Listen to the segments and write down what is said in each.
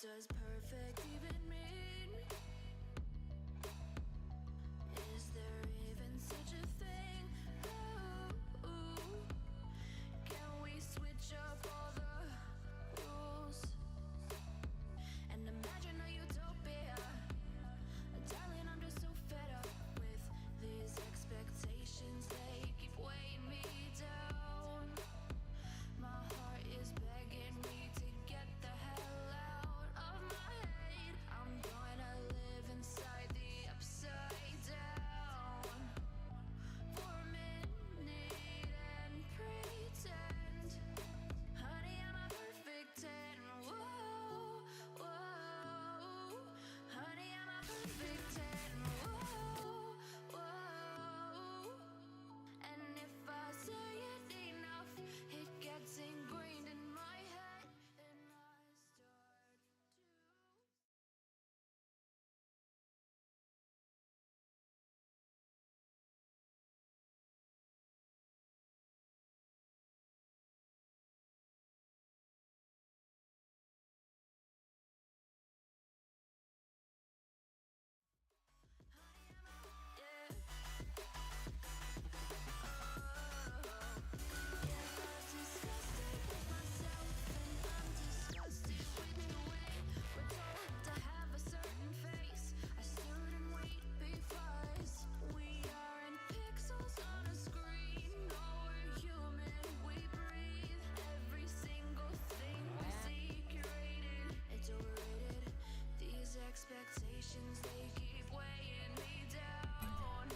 does perfect even mean? Is there even such a thing? Ooh, can we switch up all the rules and imagine a utopia? Darling, I'm just so fed up with these expectations. They keep weighing me down. My heart is begging me to get the hell out of my head. I'm gonna live inside the upside down for a minute and pretend, honey, I'm a perfect 10. Whoa, whoa, honey, I'm a perfect 10. Whoa, whoa, and if I say it enough, it gets ingrained in my head, and I start to. Yeah. Disgusted with myself, and I'm disgusted with the way we're told to have a certain face, a certain weight, because we aren't pixels on a screen. No, we're human, we breathe. Every single thing we see curated, it's overrated. These expectations, they keep weighing me down.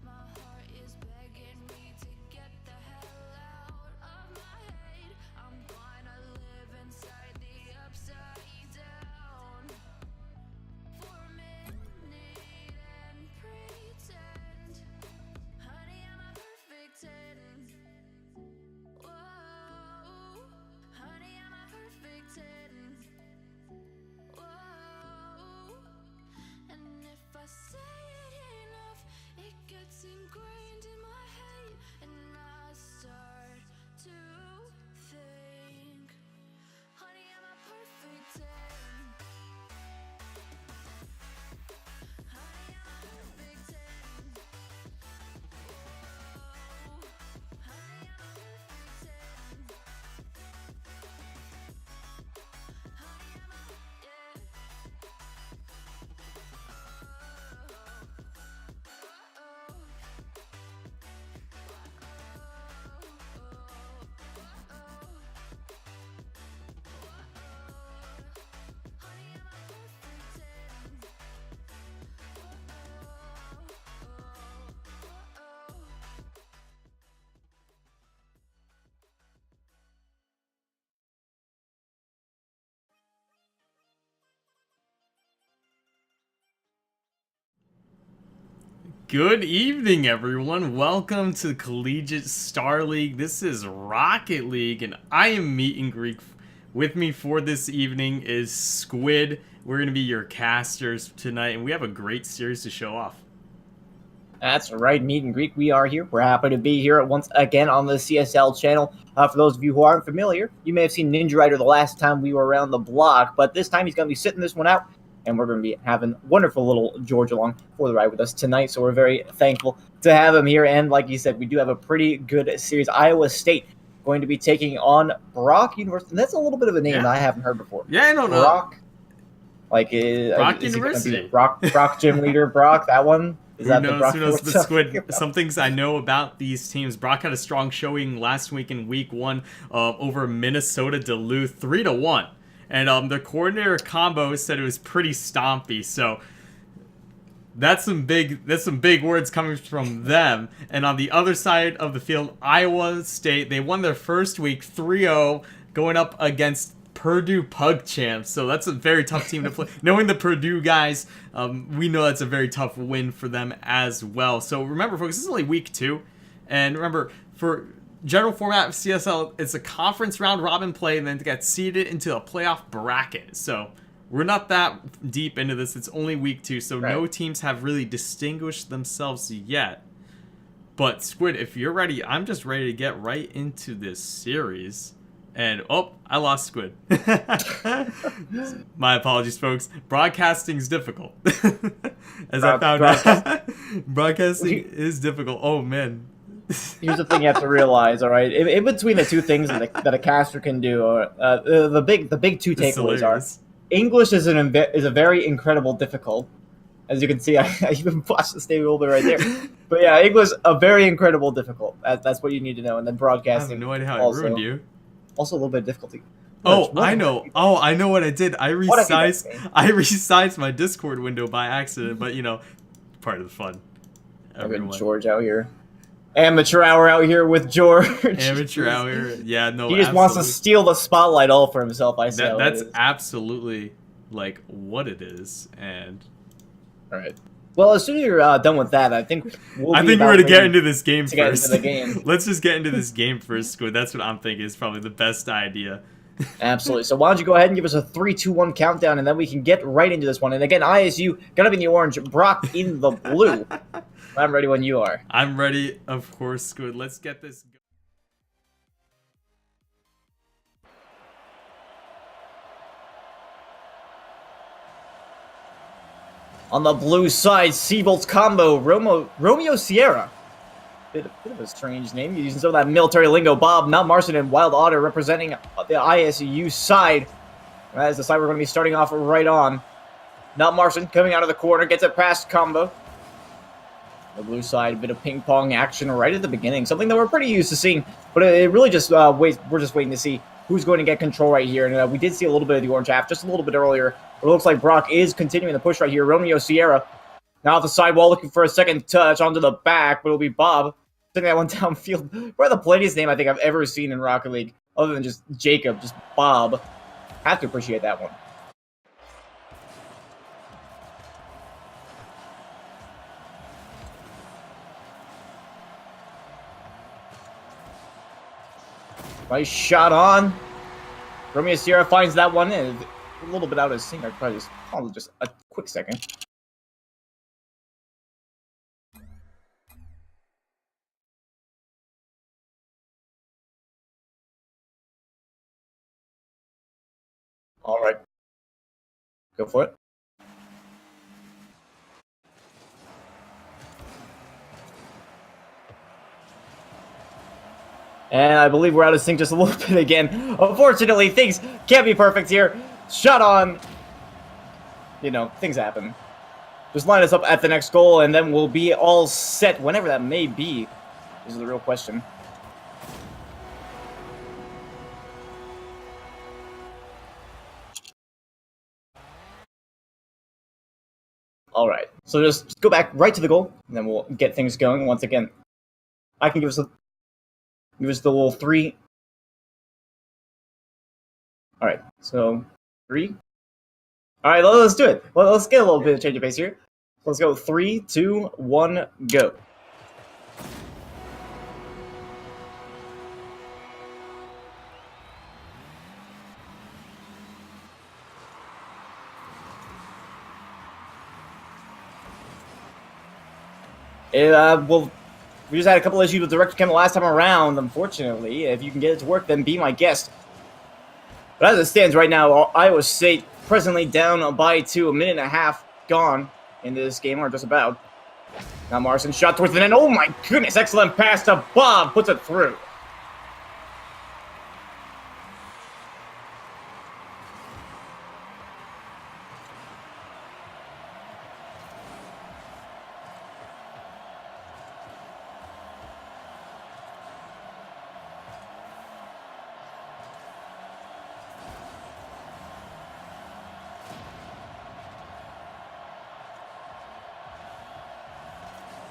My heart is begging me to get the hell out of my head. I'm gonna live inside the upside down for a minute and pretend, honey, I'm a perfect 10. Whoa, honey, I'm a perfect 10. Whoa, and if I say it enough, it gets ingrained in my head, and I start to think, honey, I'm a perfect 10. Honey, I'm a perfect 10. Whoa, honey, I'm a perfect 10. Honey, I'm a, yeah. Good evening, everyone. Welcome to Collegiate Star League. This is Rocket League, and I am Meet and Greek. With me for this evening is Squid. We're going to be your casters tonight, and we have a great series to show off. That's right, Meet and Greek. We are here. We're happy to be here once again on the CSL channel. For those of you who aren't familiar, you may have seen Ninja Rider the last time we were around the block, but this time he's going to be sitting this one out, and we're going to be having wonderful little George along for the ride with us tonight, so we're very thankful to have him here. And like you said, we do have a pretty good series. Iowa State going to be taking on Brock University. And that's a little bit of a name that I haven't heard before. Yeah, I don't know. Brock? Like, Brock is University. It gonna be Brock Gym Leader Brock, that one? Who knows, but Squid, some things I know about these teams. Brock had a strong showing last week in week 1 over Minnesota Duluth, 3-1. And their coordinator combo said it was pretty stompy, so that's some big words coming from them. And on the other side of the field, Iowa State, they won their first week 3-0, going up against Purdue Pug Champs. So that's a very tough team to play. Knowing the Purdue guys, we know that's a very tough win for them as well. So remember, folks, this is only week 2. And remember, for general format of CSL, it's a conference round robin play and then to get seeded into a playoff bracket. So we're not that deep into this. It's only week 2, so no teams have really distinguished themselves yet. But Squid, if you're ready, I'm just ready to get right into this series. And oh, I lost Squid. My apologies, folks. Broadcasting's difficult. As I found out, broadcasting is difficult. Oh man. Here's the thing you have to realize. All right, in between the two things that a caster can do, the big two takeaways are English is a very incredible difficult. As you can see, I even watched the statement a little bit right there. But yeah, English a very incredible difficult. That's what you need to know. And then broadcasting. I have no idea how I ruined you. Also a little bit of difficulty. Oh, I know. Oh, I know what I did. I resized my Discord window by accident, but you know, part of the fun. Everyone. George out here. Amateur hour out here with George. Amateur hour. Yeah, no. He just wants to steal the spotlight all for himself. That's absolutely like what it is, and. All right. Well, as soon as you're done with that, I think we're gonna get into this game first. Get into the game. Let's just get into this game first, Squid. That's what I'm thinking is probably the best idea. Absolutely. So why don't you go ahead and give us a 3, 2, 1 countdown, and then we can get right into this one. And again, ISU gonna be in the orange, Brock in the blue. I'm ready when you are. I'm ready, of course, Squid. Let's get this. On the blue side, Seabolt's combo, Romeo Sierra. Bit of a strange name. Using some of that military lingo. Bob, Mount Marson, and Wild Otter representing the ISU side. That is the side we're going to be starting off right on. Mount Marson coming out of the corner, gets it past combo. The blue side, a bit of ping pong action right at the beginning. Something that we're pretty used to seeing, but it really just we're just waiting to see who's going to get control right here. And we did see a little bit of the orange half just a little bit earlier. But it looks like Brock is continuing the push right here. Romeo Sierra now off the sidewall looking for a second touch onto the back, but it'll be Bob sending that one downfield. Probably the plainest name I think I've ever seen in Rocket League, other than just Jacob, just Bob. Have to appreciate that one. Nice shot on. Romeo Sierra finds that one in. A little bit out of sync. I'd probably just a quick second. All right. Go for it. And I believe we're out of sync just a little bit again. Unfortunately, things can't be perfect here. Shot on. You know, things happen. Just line us up at the next goal, and then we'll be all set, whenever that may be. This is the real question. All right. So just go back right to the goal, and then we'll get things going once again. I can give us the little 3. All right. So 3. All right. Let's do it. Well, let's get a little bit of change of pace here. Let's go 3, 2, 1, go. Well, we just had a couple issues with Director Cam the last time around, unfortunately. If you can get it to work, then be my guest. But as it stands right now, Iowa State presently down by 2, a minute and a half gone into this game, or just about. Now Marson shot towards the net. Oh my goodness, excellent pass to Bob, puts it through.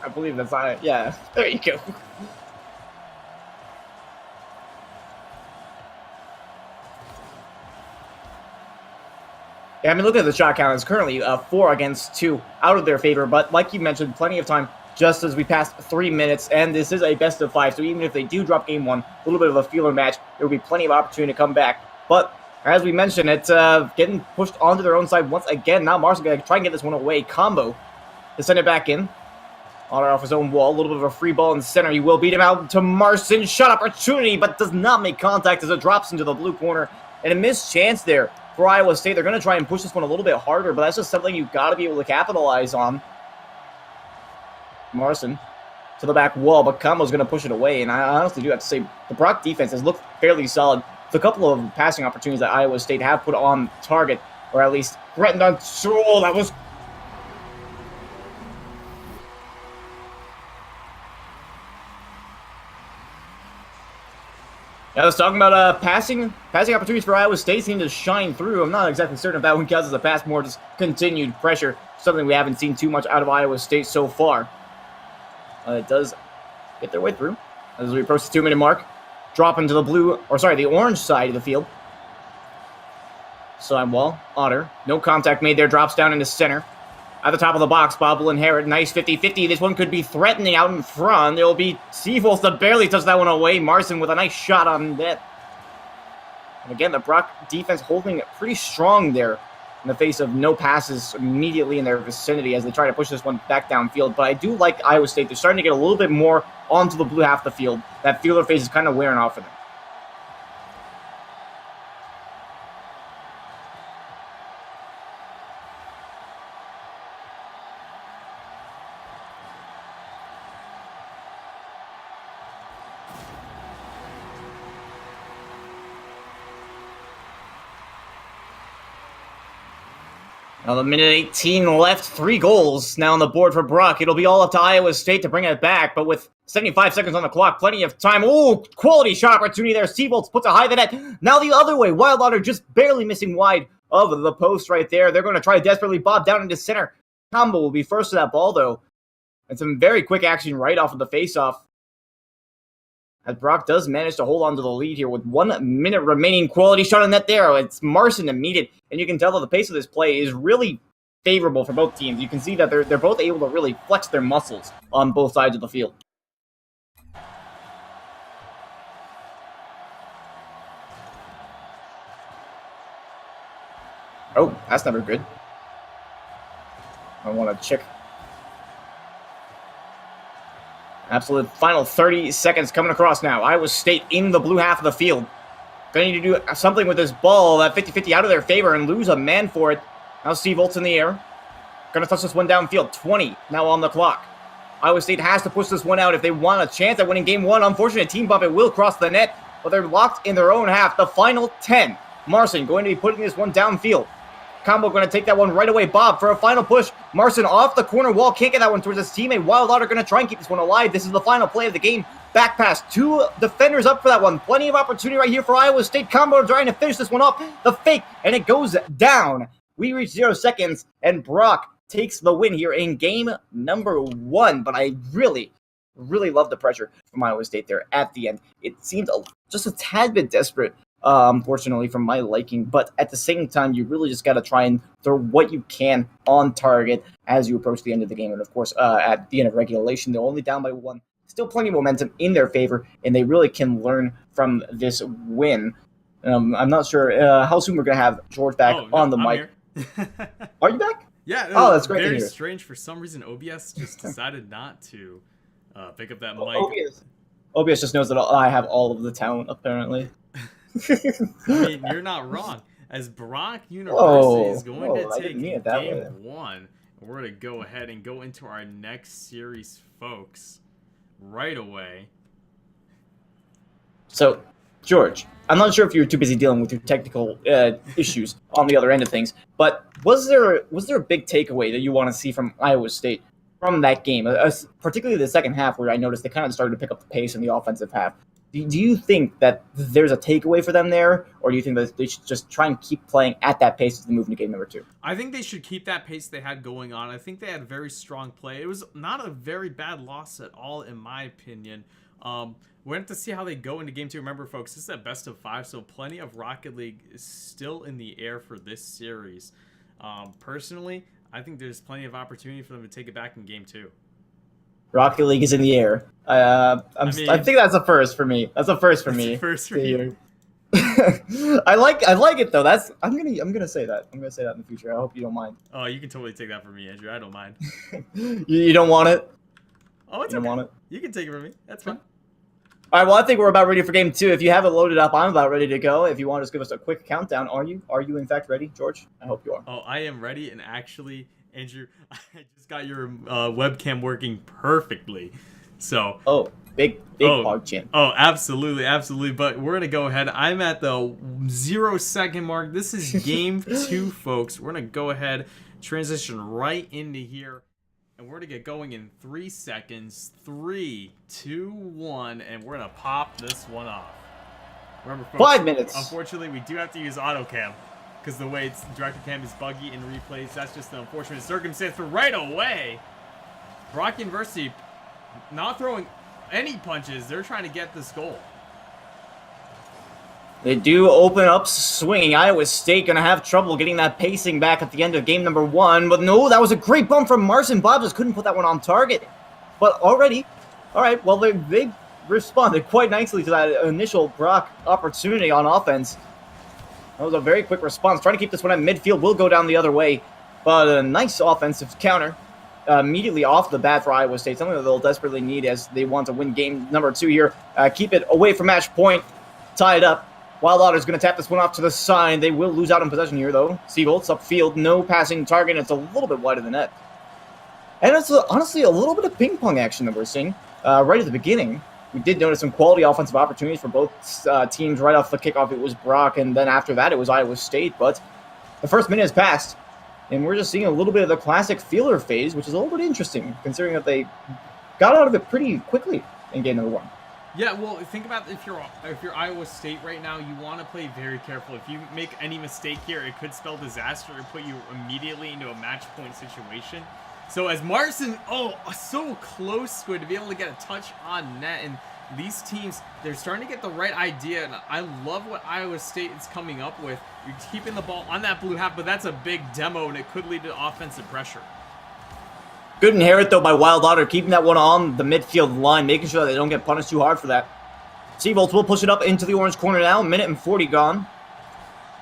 I believe that's on it. Yeah, there you go. Yeah, I mean, look at the shot count. It's currently 4 against 2 out of their favor. But like you mentioned, plenty of time just as we passed 3 minutes. And this is a best of 5. So even if they do drop game 1, a little bit of a feeler match, there will be plenty of opportunity to come back. But as we mentioned, it's getting pushed onto their own side once again. Now Marson going to try and get this one away. Combo to send it back in. Otter off his own wall, a little bit of a free ball in center. He will beat him out to Marson. Shot opportunity, but does not make contact as it drops into the blue corner. And a missed chance there for Iowa State. They're going to try and push this one a little bit harder, but that's just something you've got to be able to capitalize on. Marson to the back wall, but Combo's going to push it away. And I honestly do have to say, the Brock defense has looked fairly solid. With a couple of passing opportunities that Iowa State have put on target, or at least threatened on. Oh, that was... I was talking about passing opportunities for Iowa State seem to shine through. I'm not exactly certain if that one counts as a pass, more just continued pressure, something we haven't seen too much out of Iowa State so far. It does get their way through as we approach the 2-minute mark. Drop into the orange side of the field. Side wall, Otter. No contact made there, drops down into center. At the top of the box, Bob will inherit. Nice 50-50. This one could be threatening out in front. It'll be Seafolds to barely touch that one away. Marson with a nice shot on net. And again, the Brock defense holding it pretty strong there in the face of no passes immediately in their vicinity as they try to push this one back downfield. But I do like Iowa State. They're starting to get a little bit more onto the blue half of the field. That fielder phase is kind of wearing off for them. Now the minute 18 left, 3 goals now on the board for Brock. It'll be all up to Iowa State to bring it back, but with 75 seconds on the clock, plenty of time. Oh, quality shot opportunity there. Seabolts puts a high the net. Now the other way. Wild Otter just barely missing wide of the post right there. They're going to try to desperately bob down into center. Combo will be first to that ball, though. And some very quick action right off of the faceoff. As Brock does manage to hold on to the lead here with 1 minute remaining. Quality shot on net there. It's Marson to meet it. And you can tell that the pace of this play is really favorable for both teams. You can see that they're both able to really flex their muscles on both sides of the field. Oh, that's never good. I want to check. Absolute final 30 seconds coming across now. Iowa State in the blue half of the field. Going to need to do something with this ball, that 50-50 out of their favor, and lose a man for it. Now Seavolts in the air. Going to touch this one downfield. 20 now on the clock. Iowa State has to push this one out if they want a chance at winning game one. Unfortunate team bump. It will cross the net, but they're locked in their own half. The final 10. Marson going to be putting this one downfield. Combo going to take that one right away. Bob for a final push. Marson off the corner wall. Can't get that one towards his teammate. Wild Otter going to try and keep this one alive. This is the final play of the game. Back pass. 2 defenders up for that one. Plenty of opportunity right here for Iowa State. Combo trying to finish this one up. The fake, and it goes down. We reach 0 seconds, and Brock takes the win here in game number 1. But I really love the pressure from Iowa State there at the end. It seemed just a tad bit desperate. Unfortunately, from my liking, but at the same time, you really just got to try and throw what you can on target as you approach the end of the game. And of course, at the end of regulation, they're only down by 1. Still plenty of momentum in their favor, and they really can learn from this win. I'm not sure how soon we're going to have George back on the mic. Are you back? Yeah. Oh, that's great to hear. Very strange. For some reason, OBS just decided not to pick up that mic. OBS just knows that I have all of the talent, apparently. I mean, you're not wrong. As Brock University is going to take game 1, we're going to go ahead and go into our next series, folks, right away. So, George, I'm not sure if you're too busy dealing with your technical issues on the other end of things, but was there a big takeaway that you want to see from Iowa State from that game, particularly the second half, where I noticed they kind of started to pick up the pace in the offensive half? Do you think that there's a takeaway for them there, or do you think that they should just try and keep playing at that pace as they move into game number 2? I think they should keep that pace they had going on. I think they had very strong play. It was not a very bad loss at all, in my opinion. We're going to see how they go into game 2. Remember, folks, this is a best of 5, so plenty of Rocket League is still in the air for this series. Personally, I think there's plenty of opportunity for them to take it back in game 2. Rocket League is in the air. I think that's a first for me. That's a first for me. First for you. I like it though. I'm gonna say that. I'm gonna say that in the future. I hope you don't mind. Oh, you can totally take that from me, Andrew. I don't mind. You don't want it? Oh, it's You don't okay. want it? You can take it from me. That's fine. All right, well, I think we're about ready for game 2. If you have it loaded up, I'm about ready to go. If you want to just give us a quick countdown, are you? Are you in fact ready, George? I hope you are. Oh, I am ready, and actually, Andrew, I just got your webcam working perfectly. So. Oh, big hog chin. Oh, absolutely, absolutely. But we're gonna go ahead. I'm at the 0 second mark. This is game 2, folks. We're gonna go ahead, transition right into here. And we're going to get going in 3 seconds. 3, 2, 1. And we're going to pop this one off. Remember, folks, 5 minutes. Unfortunately, we do have to use auto cam. Because the way it's director cam is buggy in replays. That's just an unfortunate circumstance. But right away, Brock University not throwing any punches. They're trying to get this goal. They do open up swinging. Iowa State going to have trouble getting that pacing back at the end of game number 1. But no, that was a great bump from Marcin. Bob just couldn't put that one on target. But already, all right, well, they responded quite nicely to that initial Brock opportunity on offense. That was a very quick response. Trying to keep this one at midfield will go down the other way. But a nice offensive counter immediately off the bat for Iowa State. Something that they'll desperately need as they want to win game number 2 here. Keep it away from match point. Tie it up. Wild Otter's going to tap this one off to the side. They will lose out on possession here, though. Seabolt's upfield, no passing target. It's a little bit wide of the net. And it's honestly a little bit of ping-pong action that we're seeing right at the beginning. We did notice some quality offensive opportunities for both teams right off the kickoff. It was Brock, and then after that, it was Iowa State. But the first minute has passed, and we're just seeing a little bit of the classic feeler phase, which is a little bit interesting, considering that they got out of it pretty quickly in game number 1. Yeah, well, think about if you're Iowa State right now, you want to play very careful. If you make any mistake here, it could spell disaster and put you immediately into a match point situation. So as Marcin, so close, Squid, to be able to get a touch on net, and these teams, they're starting to get the right idea, and I love what Iowa State is coming up with. You're keeping the ball on that blue half, but that's a big demo, and it could lead to offensive pressure. Good inherit, though, by Wild Otter, keeping that one on the midfield line, making sure that they don't get punished too hard for that. Seabolts will push it up into the orange corner now. 1:40 gone.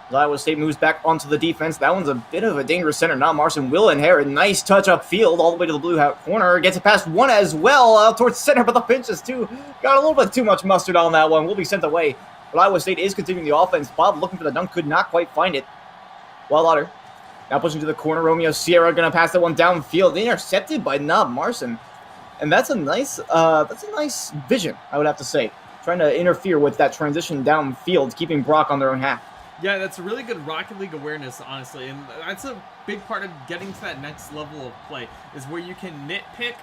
As Iowa State moves back onto the defense. That one's a bit of a dangerous center. Now Marcin will inherit. Nice touch upfield all the way to the blue corner. Gets it past one as well out towards center, but the pinches, too. Got a little bit too much mustard on that one. Will be sent away. But Iowa State is continuing the offense. Bob looking for the dunk, could not quite find it. Wild Otter now pushing to the corner. Romeo Sierra going to pass that one downfield. Intercepted by Nob Marcin. And that's a nice vision, I would have to say. Trying to interfere with that transition downfield, keeping Brock on their own half. Yeah, that's a really good Rocket League awareness, honestly. And that's a big part of getting to that next level of play, is where you can nitpick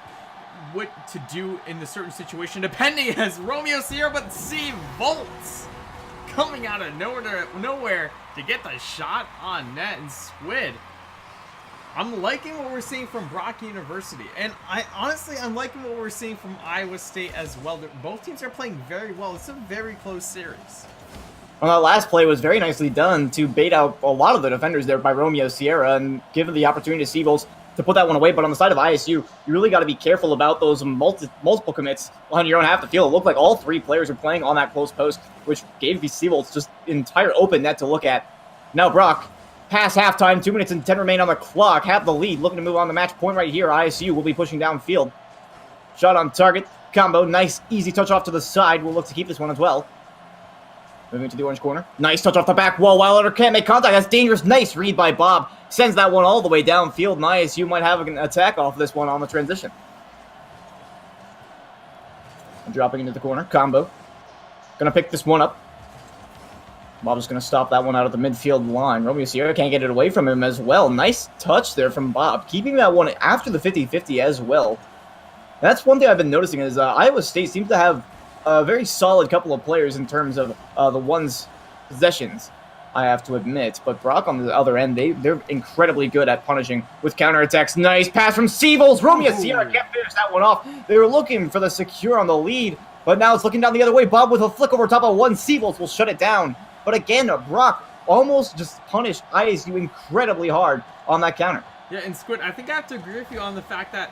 what to do in a certain situation, depending as Romeo Sierra, but Seabolts coming out of nowhere to get the shot on net, and Squid. I'm liking what we're seeing from Brock University, and I'm liking what we're seeing from Iowa State as well. Both teams are playing very well. It's a very close series. Well, that last play was very nicely done to bait out a lot of the defenders there by Romeo Sierra and give the opportunity to Seabolts to put that one away. But on the side of ISU, you really got to be careful about those multiple commits on your own half the field. It looked like all three players were playing on that close post, which gave the Seabolts just entire open net to look at. Now Brock, past halftime, 2 minutes and 10 remain on the clock. Have the lead, looking to move on the match point right here. ISU will be pushing downfield. Shot on target, combo, nice easy touch off to the side. We'll look to keep this one as well. Moving to the orange corner. Nice touch off the back wall. Wilder can't make contact. That's dangerous. Nice read by Bob. Sends that one all the way downfield. And ISU might have an attack off this one on the transition. And dropping into the corner. Combo. Gonna pick this one up. Bob's gonna stop that one out of the midfield line. Romeo Sierra can't get it away from him as well. Nice touch there from Bob. Keeping that one after the 50-50 as well. That's one thing I've been noticing is Iowa State seems to have a very solid couple of players in terms of the one's possessions, I have to admit. But Brock on the other end, they're incredibly good at punishing with counterattacks. Nice pass from Seabolts. Romeo Sierra can't finish that one off. They were looking for the secure on the lead, but now it's looking down the other way. Bob with a flick over top of one. Seabolts will shut it down. But again, Brock almost just punished ISU incredibly hard on that counter. Yeah, and Squid, I think I have to agree with you on the fact that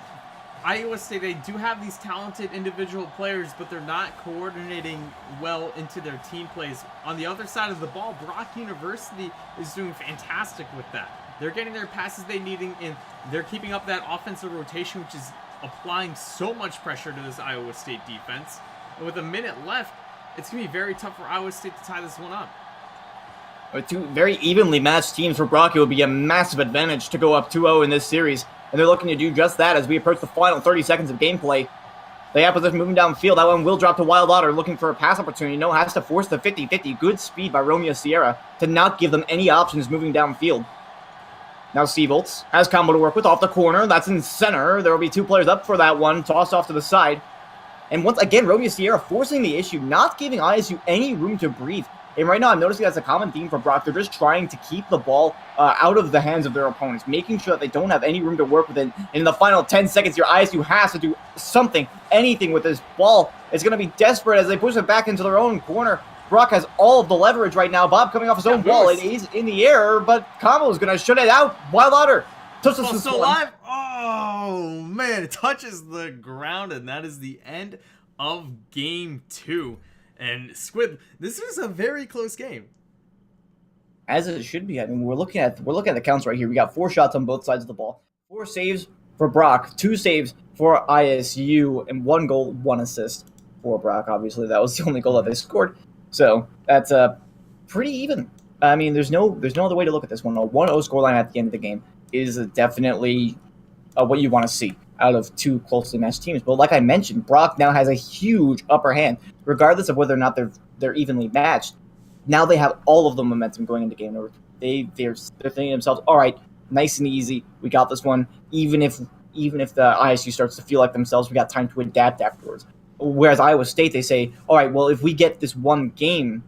Iowa State, they do have these talented individual players, but they're not coordinating well into their team plays. On the other side of the ball, Brock University is doing fantastic with that. They're getting their passes they need, and they're keeping up that offensive rotation, which is applying so much pressure to this Iowa State defense. And with a minute left, it's going to be very tough for Iowa State to tie this one up. With two very evenly matched teams for Brock, it would be a massive advantage to go up 2-0 in this series. And they're looking to do just that as we approach the final 30 seconds of gameplay. They have possession moving downfield. That one will drop to Wild Otter, looking for a pass opportunity. No, has to force the 50-50. Good speed by Romeo Sierra to not give them any options moving downfield. Now Seavolts has combo to work with off the corner. That's in center. There will be two players up for that one, tossed off to the side. And once again, Romeo Sierra forcing the issue, not giving ISU any room to breathe. And right now, I'm noticing that's a common theme for Brock. They're just trying to keep the ball out of the hands of their opponents, making sure that they don't have any room to work with it. And in the final 10 seconds here, ISU has to do something, anything with this ball. It's going to be desperate as they push it back into their own corner. Brock has all of the leverage right now. Bob coming off his own ball. It is in the air, but Combo is going to shut it out. Wild Otter touches the still alive. Oh, man. It touches the ground, and that is the end of game 2. And Squid, this is a very close game. As it should be. I mean, we're looking at the counts right here. We got 4 shots on both sides of the ball. 4 saves for Brock, 2 saves for ISU, and 1 goal, 1 assist for Brock. Obviously, that was the only goal that they scored. So that's pretty even. I mean, there's no other way to look at this one. A 1-0 scoreline at the end of the game is definitely what you want to see out of 2 closely matched teams. But like I mentioned, Brock now has a huge upper hand, regardless of whether or not they're evenly matched. Now they have all of the momentum going into game number 3. They're thinking to themselves, all right, nice and easy. We got this one. Even if the ISU starts to feel like themselves, we got time to adapt afterwards. Whereas Iowa State, they say, all right, well, if we get this one game,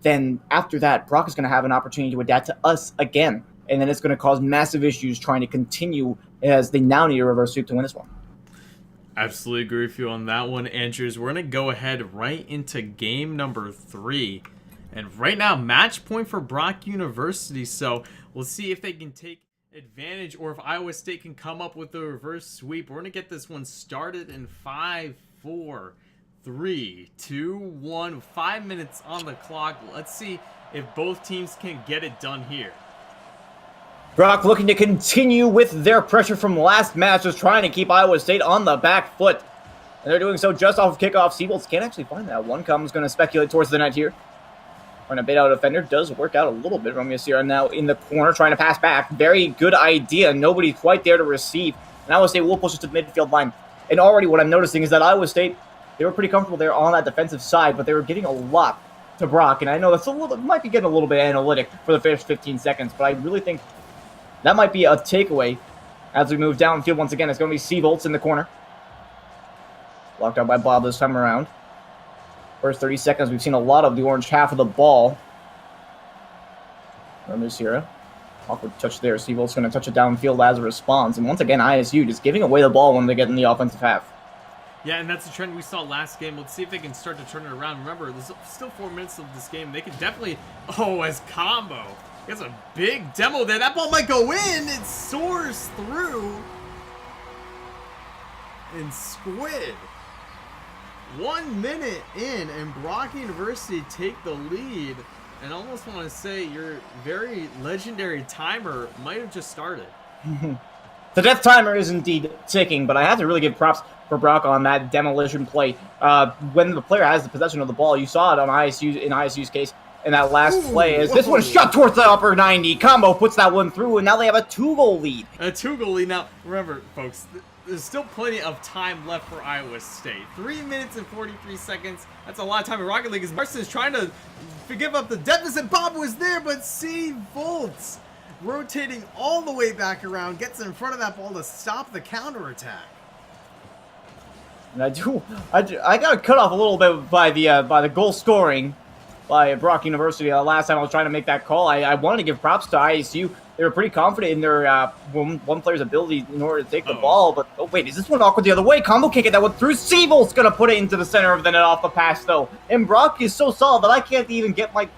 then after that, Brock is going to have an opportunity to adapt to us again. And then it's going to cause massive issues trying to continue as they now need a reverse sweep to win this one. Absolutely agree with you on that one, Andrews. We're going to go ahead right into game number 3. And right now, match point for Brock University. So we'll see if they can take advantage or if Iowa State can come up with a reverse sweep. We're going to get this one started in 5, 4, 3, 2, 1. 5 minutes on the clock. Let's see if both teams can get it done here. Brock looking to continue with their pressure from last match, just trying to keep Iowa State on the back foot. And they're doing so just off of kickoff. Seabolts can't actually find that one. Comes going to speculate towards the net here. Trying to bait out a defender. Does work out a little bit. Romeo Sierra now in the corner trying to pass back. Very good idea. Nobody quite there to receive. And Iowa State will push it to the midfield line. And already what I'm noticing is that Iowa State, they were pretty comfortable there on that defensive side, but they were getting a lot to Brock. And I know that's might be getting a little bit analytic for the first 15 seconds, but I really think that might be a takeaway as we move downfield once again. It's going to be Seavolts in the corner. Locked out by Bob this time around. First 30 seconds, we've seen a lot of the orange half of the ball. Romeo Sierra. Awkward touch there. Seavolts going to touch it downfield as a response. And once again, ISU just giving away the ball when they get in the offensive half. Yeah, and that's the trend we saw last game. Let's see if they can start to turn it around. Remember, there's still 4 minutes of this game. They can definitely... Oh, as Combo. He has a big demo there. That ball might go in. It soars through. And Squid. 1 minute in, and Brock University take the lead. And I almost want to say your very legendary timer might have just started. The death timer is indeed ticking, but I have to really give props for Brock on that demolition play. When the player has the possession of the ball, you saw it on ISU's case in that last play. As this one shot towards the upper 90. Combo puts that one through, and now they have a 2-goal lead. A 2-goal lead. Now, remember, folks, there's still plenty of time left for Iowa State. 3 minutes and 43 seconds. That's a lot of time in Rocket League. As Marson is trying to give up the deficit. Bob was there, but Seavolts rotating all the way back around, gets in front of that ball to stop the counterattack. And I got cut off a little bit by the goal scoring by Brock University. Last time I was trying to make that call, I wanted to give props to ISU. They were pretty confident in their one player's ability in order to take the ball. But, oh, wait, is this one awkward the other way? Combo can't get that one through. Seavolt's going to put it into the center of the net off the pass, though. And Brock is so solid that I can't even get my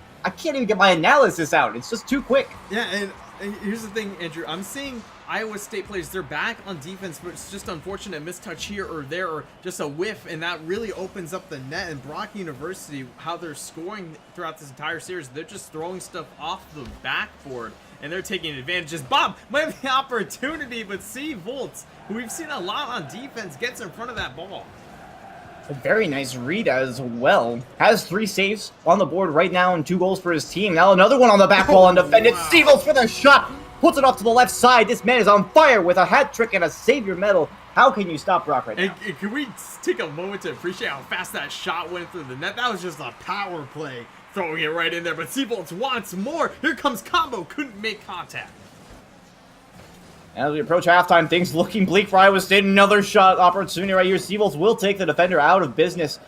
analysis out. It's just too quick. Yeah, and here's the thing, Andrew. I'm seeing Iowa State players, they're back on defense, but it's just unfortunate mistouch here or there, or just a whiff, and that really opens up the net. And Brock University, how they're scoring throughout this entire series, they're just throwing stuff off the backboard, and they're taking advantage. As Bob might have the opportunity, but C. Volts, who we've seen a lot on defense, gets in front of that ball. A very nice read as well. Has 3 saves on the board right now and 2 goals for his team. Now another one on the back wall undefended. Wow. Stevens for the shot. Puts it off to the left side. This man is on fire with a hat trick and a Savior medal. How can you stop Brock right now? And can we take a moment to appreciate how fast that shot went through the net? That was just a power play, throwing it right in there. But Seabolts wants more. Here comes Combo. Couldn't make contact. As we approach halftime, things looking bleak for Iowa State. Another shot opportunity right here. Seabolts will take the defender out of business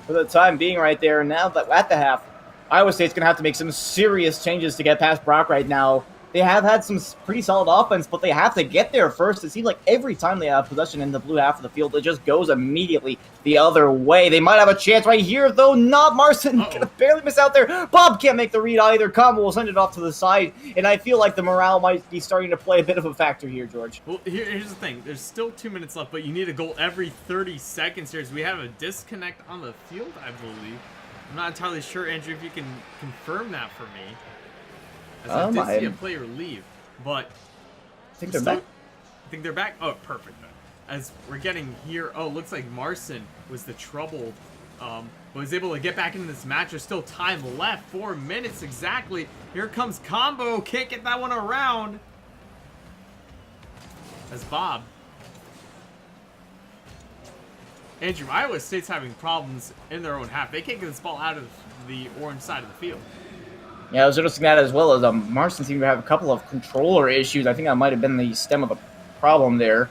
for the time being right there. Now that at the half, Iowa State's going to have to make some serious changes to get past Brock right now. They have had some pretty solid offense, but they have to get there first. It seems like every time they have possession in the blue half of the field, it just goes immediately the other way. They might have a chance right here, though. Not Marson. Gonna barely miss out there. Bob can't make the read either. Combo will send it off to the side, and I feel like the morale might be starting to play a bit of a factor here, George. Well, here's the thing. There's still 2 minutes left, but you need a goal every 30 seconds here. So we have a disconnect on the field, I believe. I'm not entirely sure, Andrew, if you can confirm that for me. As I did see a player leave, but I think they're back. I think they're back. Oh, perfect. As we're getting here, oh, looks like Marson was the trouble, but was able to get back into this match. There's still time left, 4 minutes exactly. Here comes Combo, can't get that one around. As Bob. Andrew, Iowa State's having problems in their own half. They can't get this ball out of the orange side of the field. Yeah, I was noticing that as well, as Marson seemed to have a couple of controller issues. I think that might have been the stem of the problem there.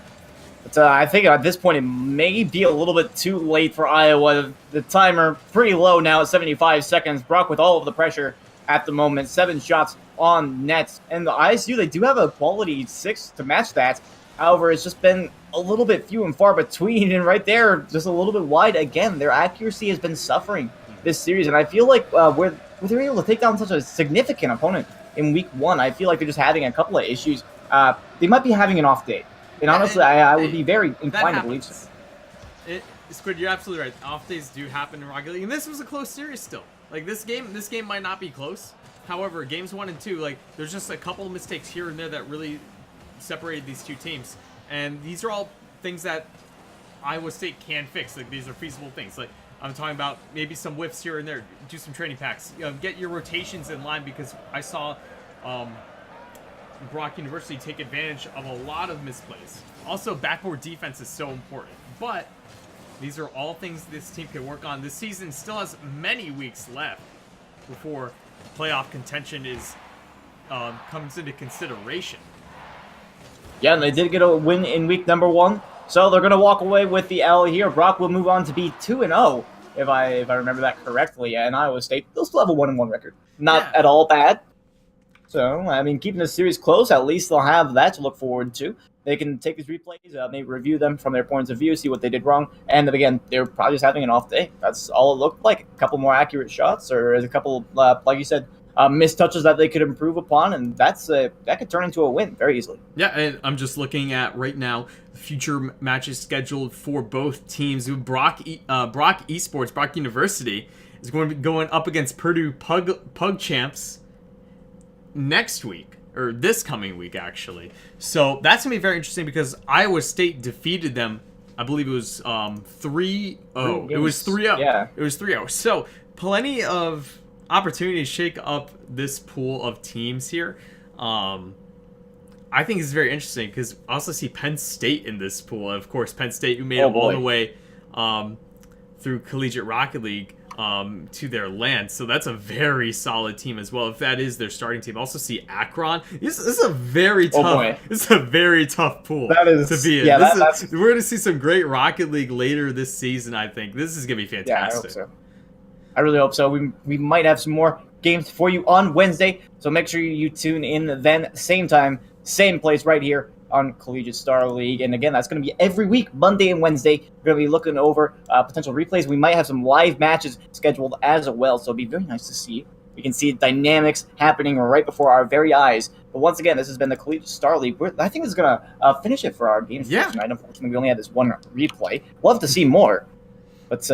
But I think at this point it may be a little bit too late for Iowa. The timer pretty low now at 75 seconds. Brock with all of the pressure at the moment. 7 shots on net. And the ISU, they do have a quality 6 to match that. However, it's just been a little bit few and far between. And right there, just a little bit wide again. Their accuracy has been suffering this series. And I feel like where they're able to take down such a significant opponent in week 1, I feel like they're just having a couple of issues. They might be having an off day. And honestly, I would be very inclined to believe so. Squid, you're absolutely right. Off days do happen in Rocket League. And this was a close series still. Like, this game might not be close. However, games 1 and 2, like, there's just a couple of mistakes here and there that really separated these two teams. And these are all things that Iowa State can fix. Like, these are feasible things. Like, I'm talking about maybe some whiffs here and there. Do some training packs. Get your rotations in line, because I saw Brock University take advantage of a lot of misplays. Also, backboard defense is so important. But these are all things this team can work on. This season still has many weeks left before playoff contention is comes into consideration. Yeah, and they did get a win in week number 1. So they're going to walk away with the L here. Brock will move on to be 2-0, if I remember that correctly. And Iowa State, they'll still have a 1-1 record. Not at all bad. So, I mean, keeping the series close, at least they'll have that to look forward to. They can take these replays, maybe review them from their points of view, see what they did wrong. And then again, they're probably just having an off day. That's all it looked like. A couple more accurate shots, or a couple, like you said, missed touches that they could improve upon, and that could turn into a win very easily. Yeah, and I'm just looking at right now future matches scheduled for both teams. Brock Esports, Brock University, is going to be going up against Purdue Pug Champs next week, or this coming week, actually. So that's going to be very interesting, because Iowa State defeated them. I believe it was 3-0. It was 3-0. Yeah. It was 3-0. So plenty of opportunity to shake up this pool of teams here. I think it's very interesting, because I also see Penn State in this pool. And of course, Penn State, who made it all the way through Collegiate Rocket League to their land. So that's a very solid team as well, if that is their starting team. Also see Akron. This is a very tough. This is a very tough pool to be in. Yeah, we're going to see some great Rocket League later this season. I think this is going to be fantastic. Yeah, I hope so. I really hope so. We might have some more games for you on Wednesday, so make sure you tune in then. Same time, same place, right here on Collegiate Star League. And again, that's going to be every week, Monday and Wednesday. We're going to be looking over potential replays. We might have some live matches scheduled as well, so it'll be very nice to see. We can see dynamics happening right before our very eyes. But But once again, this has been the Collegiate Star League. I think this is going to finish it for our games Yeah. tonight. Unfortunately, we only had this one replay. Love to see more. But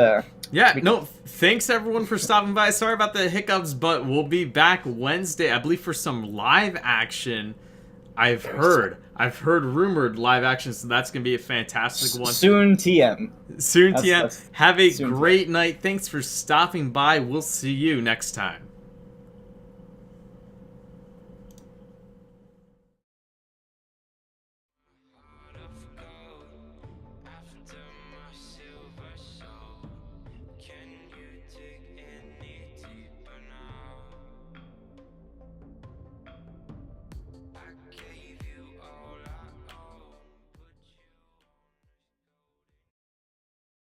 yeah, no, thanks everyone for stopping by. Sorry about the hiccups, but we'll be back Wednesday, I believe, for some live action. I've heard rumored live action, so that's going to be a fantastic one. Soon TM. Soon TM. Have a soon great night. Thanks for stopping by. We'll see you next time.